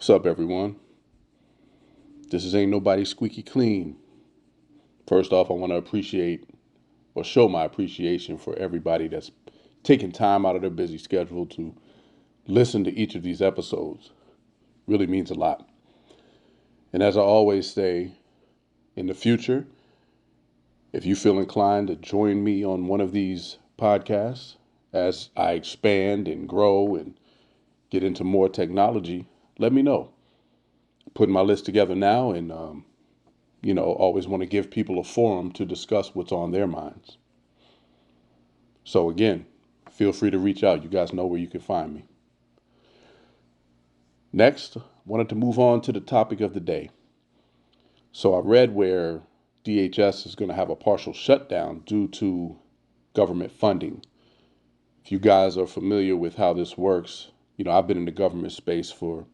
What's up, everyone? This is Ain't Nobody Squeaky Clean. First off, I want to appreciate or show my appreciation for everybody that's taking time out of their busy schedule to listen to each of these episodes. Really means a lot. And as I always say, in the future, if you feel inclined to join me on one of these podcasts as I expand and grow and get into more technology, let me know. Putting my list together now and always want to give people a forum to discuss what's on their minds. So again, feel free to reach out. You guys know where you can find me. Next, wanted to move on to the topic of the day. So I read where DHS is going to have a partial shutdown due to government funding. If you guys are familiar with how this works, I've been in the government space for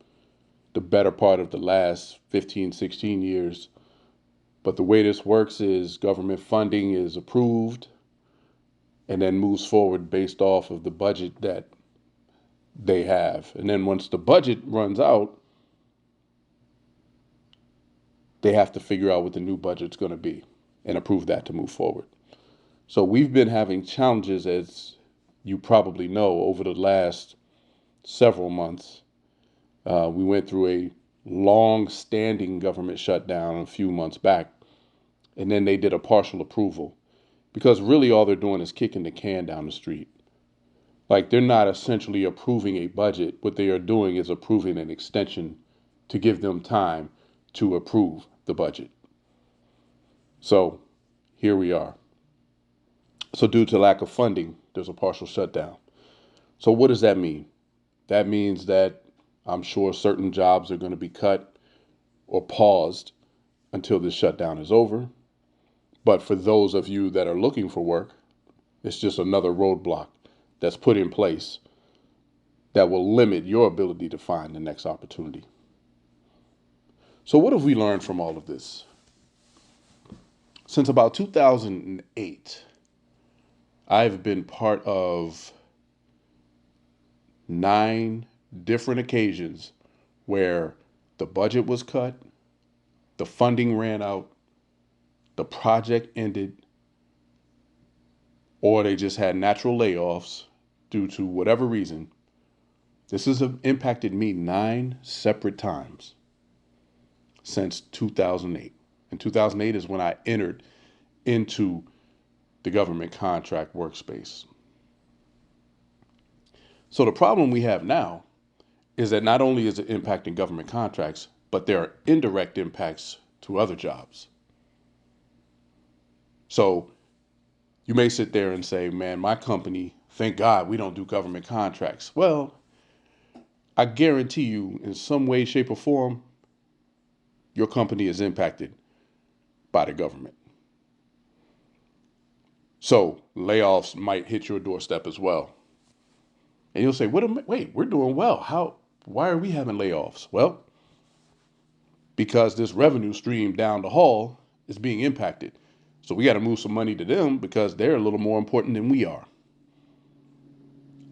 the better part of the last 15, 16 years. But the way this works is government funding is approved and then moves forward based off of the budget that they have. And then once the budget runs out, they have to figure out what the new budget's going to be and approve that to move forward. So we've been having challenges, as you probably know, over the last several months. We went through a long-standing government shutdown a few months back, and then they did a partial approval because really all they're doing is kicking the can down the street. Like, they're not essentially approving a budget. What they are doing is approving an extension to give them time to approve the budget. So here we are. So due to lack of funding, there's a partial shutdown. So what does that mean? That means that I'm sure certain jobs are going to be cut or paused until this shutdown is over. But for those of you that are looking for work, it's just another roadblock that's put in place that will limit your ability to find the next opportunity. So what have we learned from all of this? Since about 2008, I've been part of 9 different occasions where the budget was cut, the funding ran out, the project ended, or they just had natural layoffs due to whatever reason. This has impacted me 9 separate times since 2008. And 2008 is when I entered into the government contract workspace. So the problem we have now is that not only is it impacting government contracts, but there are indirect impacts to other jobs. So you may sit there and say, man, my company, thank God we don't do government contracts. Well, I guarantee you, in some way, shape, or form, your company is impacted by the government. So layoffs might hit your doorstep as well. And you'll say, wait, we're doing well. Why are we having layoffs? Well, because this revenue stream down the hall is being impacted. So we got to move some money to them because they're a little more important than we are.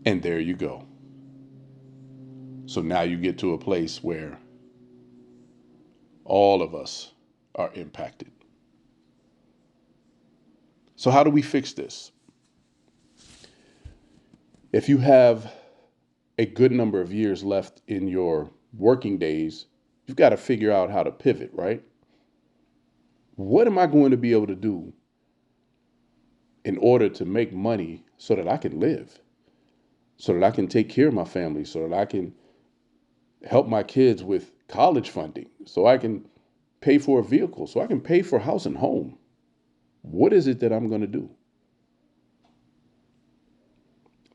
And there you go. So now you get to a place where all of us are impacted. So how do we fix this? If you have a good number of years left in your working days, you've got to figure out how to pivot, right? What am I going to be able to do in order to make money so that I can live, so that I can take care of my family, so that I can help my kids with college funding, so I can pay for a vehicle, so I can pay for house and home? What is it that I'm going to do?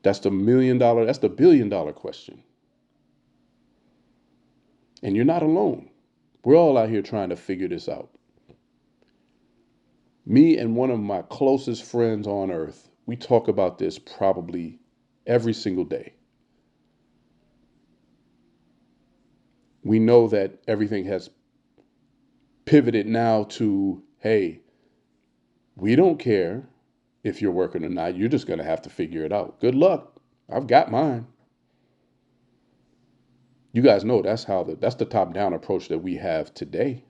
That's the $1 billion question. And you're not alone. We're all out here trying to figure this out. Me and one of my closest friends on earth, we talk about this probably every single day. We know that everything has pivoted now to, hey, we don't care if you're working or not. You're just going to have to figure it out. Good luck. I've got mine. You guys know that's the top down approach that we have today.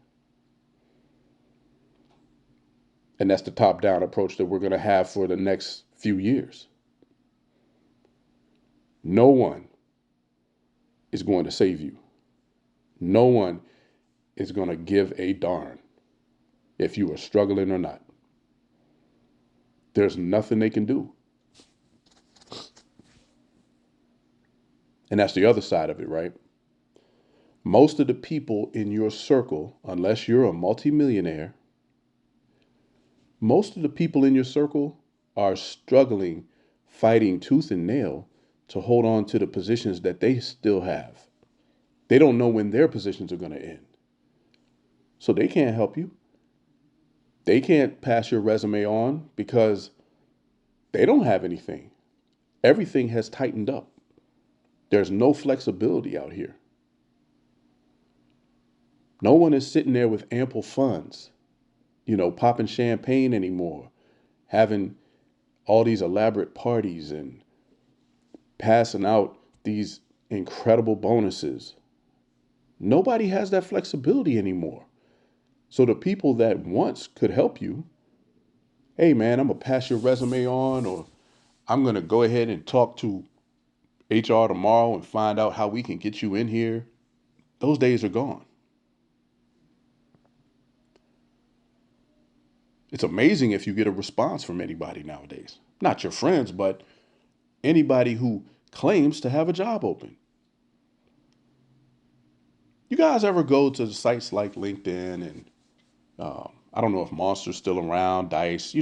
And that's the top down approach that we're going to have for the next few years. No one is going to save you. No one is going to give a darn if you are struggling or not. There's nothing they can do. And that's the other side of it, right? Most of the people in your circle, unless you're a multimillionaire, most of the people in your circle are struggling, fighting tooth and nail to hold on to the positions that they still have. They don't know when their positions are going to end. So they can't help you. They can't pass your resume on because they don't have anything. Everything has tightened up. There's no flexibility out here. No one is sitting there with ample funds, popping champagne anymore, having all these elaborate parties and passing out these incredible bonuses. Nobody has that flexibility anymore. So the people that once could help you, hey man, I'm going to pass your resume on, or I'm going to go ahead and talk to HR tomorrow and find out how we can get you in here. Those days are gone. It's amazing if you get a response from anybody nowadays. Not your friends, but anybody who claims to have a job open. You guys ever go to sites like LinkedIn and I don't know if Monster's still around, Dice,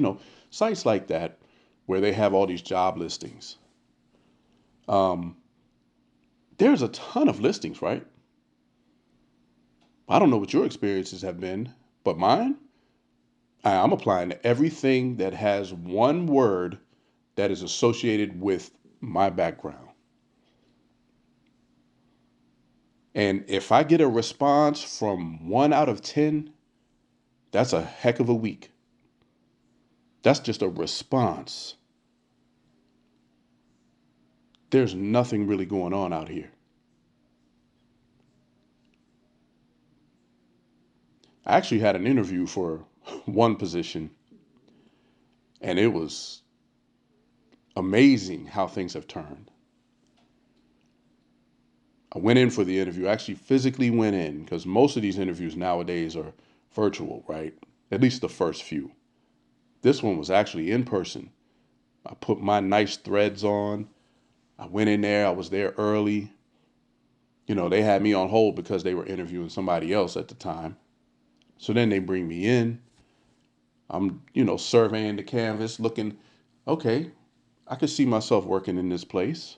sites like that where they have all these job listings. Um, there's a ton of listings, right? I don't know what your experiences have been, but mine, I'm applying to everything that has one word that is associated with my background. And if I get a response from 1 out of 10, that's a heck of a week. That's just a response. There's nothing really going on out here. I actually had an interview for one position, and it was amazing how things have turned. I went in for the interview, I actually physically went in because most of these interviews nowadays are virtual, right? At least the first few. This one was actually in person. I put my nice threads on. I went in there, I was there early. They had me on hold because they were interviewing somebody else at the time. So then they bring me in. I'm, surveying the canvas, looking, okay, I could see myself working in this place.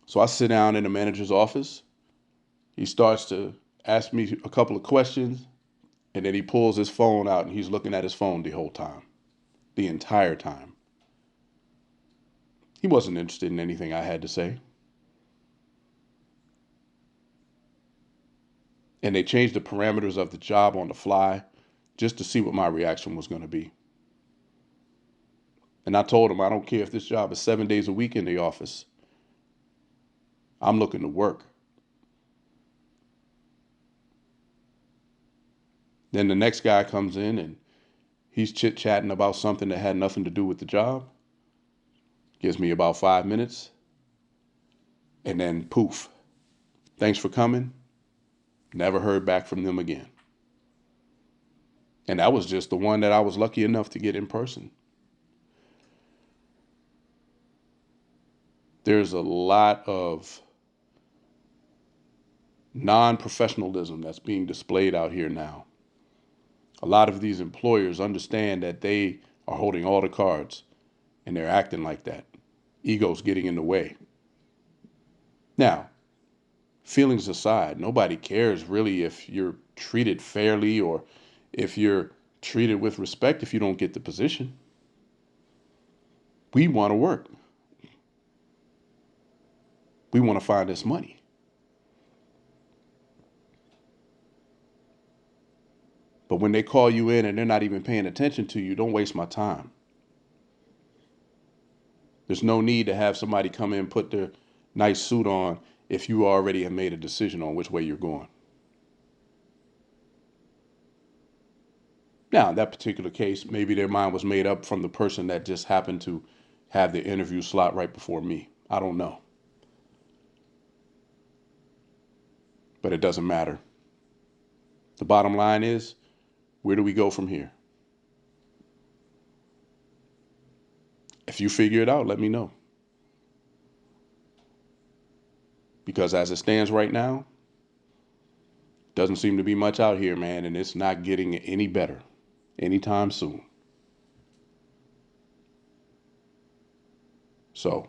So I sit down in the manager's office. He starts to ask me a couple of questions, and then he pulls his phone out and he's looking at his phone the whole time, the entire time. He wasn't interested in anything I had to say. And they changed the parameters of the job on the fly just to see what my reaction was going to be. And I told him, I don't care if this job is 7 days a week in the office. I'm looking to work. Then the next guy comes in and he's chit-chatting about something that had nothing to do with the job. Gives me about 5 minutes. And then poof. Thanks for coming. Never heard back from them again. And that was just the one that I was lucky enough to get in person. There's a lot of non-professionalism that's being displayed out here now. A lot of these employers understand that they are holding all the cards and they're acting like that. Ego's getting in the way. Now, feelings aside, nobody cares really if you're treated fairly or if you're treated with respect if you don't get the position. We want to work. We want to find this money. But when they call you in and they're not even paying attention to you, don't waste my time. There's no need to have somebody come in, put their nice suit on, if you already have made a decision on which way you're going. Now, in that particular case, maybe their mind was made up from the person that just happened to have the interview slot right before me. I don't know. But it doesn't matter. The bottom line is, where do we go from here? If you figure it out, let me know. Because as it stands right now, doesn't seem to be much out here, man, and it's not getting any better anytime soon. So,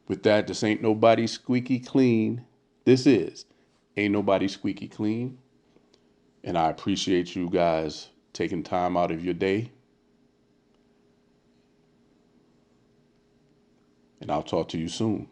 with that, this ain't nobody squeaky clean. This is Ain't Nobody Squeaky Clean. And I appreciate you guys taking time out of your day. And I'll talk to you soon.